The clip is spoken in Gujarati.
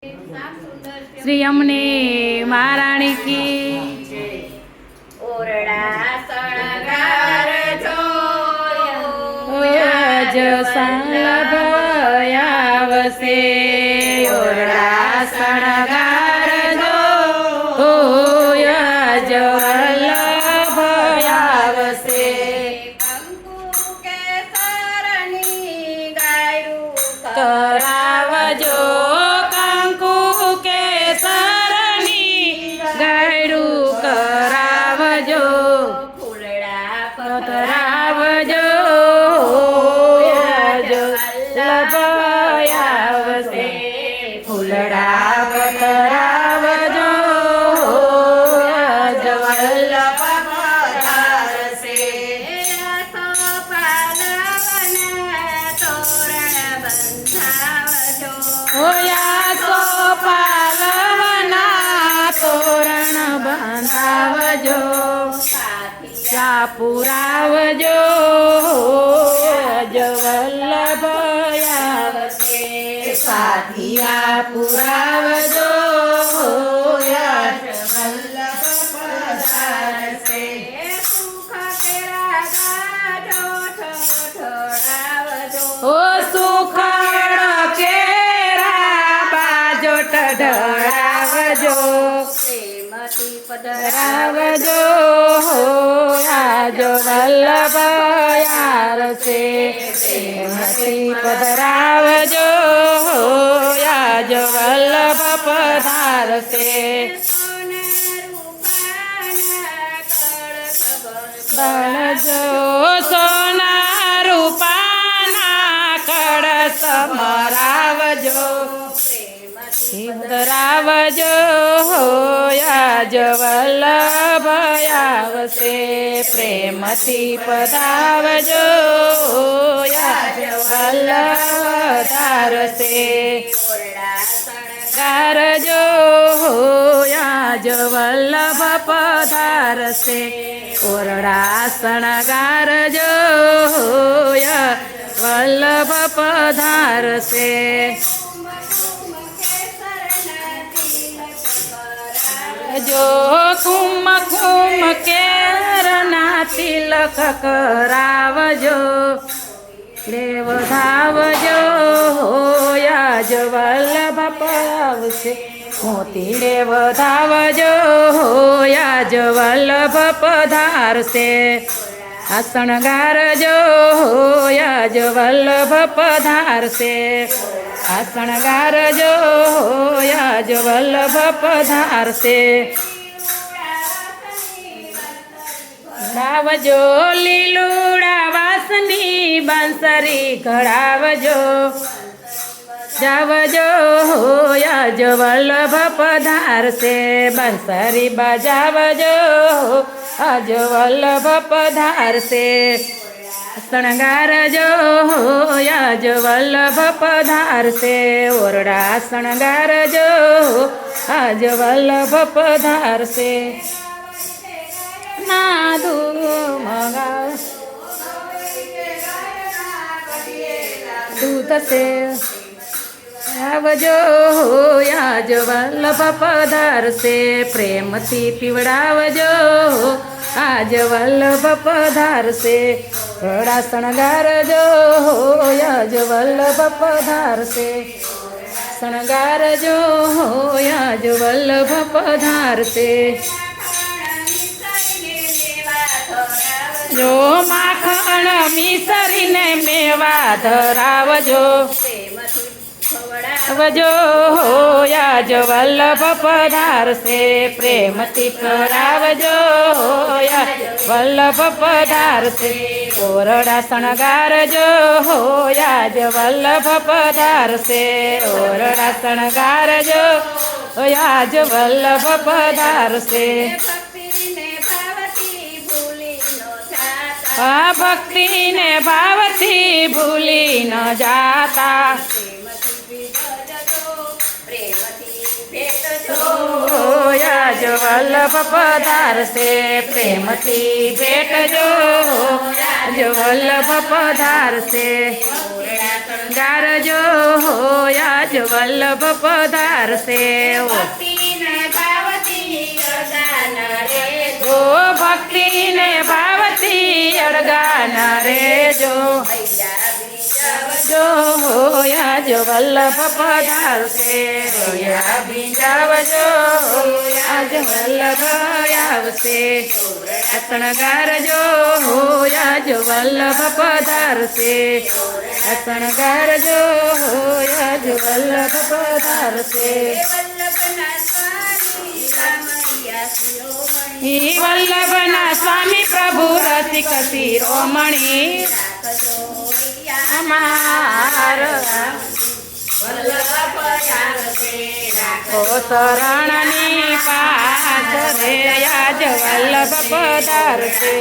શ્રી અમને મહારાણી કી ઓરડા શણગારજો યજ સંલભયાવસે ઓરડા શણગારજો યજ વલ્લભયાવસે કંકુ કેસરની ગાયું કરાવજો કંકુ કેસરની ગાયડું કરાવજો ફૂલડા પધરાવજો યજ વલ્લભયાવસે ફૂલડા પધરાવજો યજ વલ્લભયાવસે હોયા સોપાલવના તોરણ બંધાવજો ચા પુરાવજો યજ વલ્લભયાવસે સાથિયા પુરાવજો યજ વલ્લભયાવસે ઓ સુખડ કેરા બાજો ઢળાવજો પધરાવજો આજ વલ્લભયારસે પ્રેમથી પધરાવજો આજ વલ્લભ પધારસે બળજો સોના રૂપાના કળશ મરાવજો પધરાવજો યજ વલ્લભયાવસે પ્રેમથી પધાવજો યજ વલ્લભધારસે ગારજો યજ વલ્લભ પધારસે ઓરડા શણગારજો યજ વલ્લભ પધારસે જો કુમ કુમ કેરના તિલક કરાવજો દેવ ધાવજો યજ વલ્લભ પધારસે મોતી દેવ ધાવજો યજ વલ્લભ પધારસે આ શણગારજો યજ વલ્લભ પધારસે આ શણગારજો યજ વલ્લભ પધારસે ગાવજો લીલુડા વાસની બંસરી ઘડાવજો જાવજો યજ વલ્લભ પધારસે બંસરી બજાવજો અજ વલ્લભ પધારસે શણગારજો યજ વલ્લભ પધારસે ઓરડા શણગારજો આજ વલ્લભ પધારસે નાદુ મગાવ દૂત સે આવજો યજ વલ્લભ પધારસે પ્રેમથી પીવડાવજો આજ વલ્લભ પધારસે ઓરડા શણગારજો યજ વલ્લભ પધારસે શણગારજો યજ વલ્લભ પધારસે જો માખણ મિસરીને મેવા ધરાવજો વજો યજ વલ્લભ પધારસે પ્રેમથી કરાવજો યજ વલ્લભ પધારસે ઓરડા શણગારજો યજ વલ્લભ પધારસે ઓરડા શણગારજો યજ વલ્લભ પધારસે આ ભક્તિને ભાવથી ભૂલી ન જાતા યજ વલ્લભ પધારસે પ્રેમથી ભેટજો યજ વલ્લભ પધારસે ગારજો આજ વલ્લભ પધારશે ભક્તિને ભાવથી અગાન રેજો ઓ ભક્તિને ભાવથી અડગાન રેજો જો આજ વલ્લભ પધારશે રોયા ભીંજાવજો આજ વલ્લભ આવશે શણગારજો આજ વલ્લભ પધારશે શણગારજો આજ વલ્લભ પધારશે વલ્લભના સ્વામી રામૈયા શિરોમણિ ઈ વલ્લભના સ્વામી પ્રભુ રસિક શિરોમણી રાખજો યા અમાર વલ્લભ પધારશે ઓ શરણની પાછ રે આજ વલ્લભ પધારશે